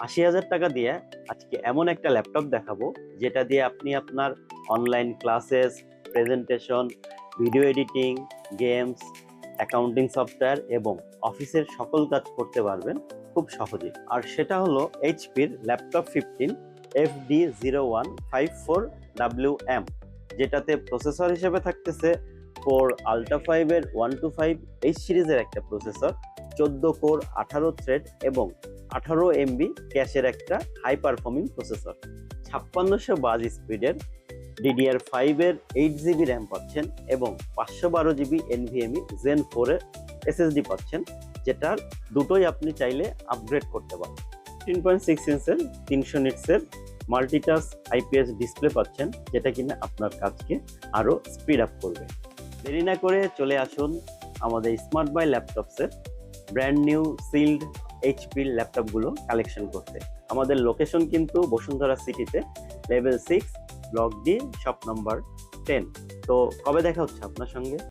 ৮০,০০০ টাকা দিয়ে আজকে এমন একটা ল্যাপটপ দেখাবো যেটা দিয়ে আপনি আপনার online classes, presentation, video editing, games, accounting software এবং অফিসের সকল কাজ করতে পারবেন খুব সহজে। আর সেটা হলো এইচপির ল্যাপটপ 15 FD0154WM, যেটাতে প্রসেসর হিসেবে থাকতেছে কোর আলট্রা 5 এর 125 এইচ সিরিজের একটা প্রসেসর, 14 কোর 18 থ্রেড এবং 18 MB ক্যাশের একটা হাই পারফর্মিং প্রসেসর, 5600 স্পিডের DDR5 এর 8 GB র্যাম পাচ্ছেন এবং 512 GB NVMe Zen 4 এর SSD পাচ্ছেন, যেটার দুটোই আপনি চাইলে আপগ্রেড করতে পারেন। 3.6 ইঞ্চের 300 নিটসের মাল্টিটাচ IPS ডিসপ্লে পাচ্ছেন, যেটা কিনা আপনার কাজকে আরো স্পিড আপ করবে। দেরি না করে চলে আসুন আমাদের স্মার্ট বাই ল্যাপটপসের ব্র্যান্ড নিউ সিল্ড এইচপি ল্যাপটপগুলো কালেকশন করতে। আমাদের লোকেশন কিন্তু বসুন্ধরা সিটিতে, level 6, block D, shop number 10। তো কবে দেখা হচ্ছে আপনার সঙ্গে?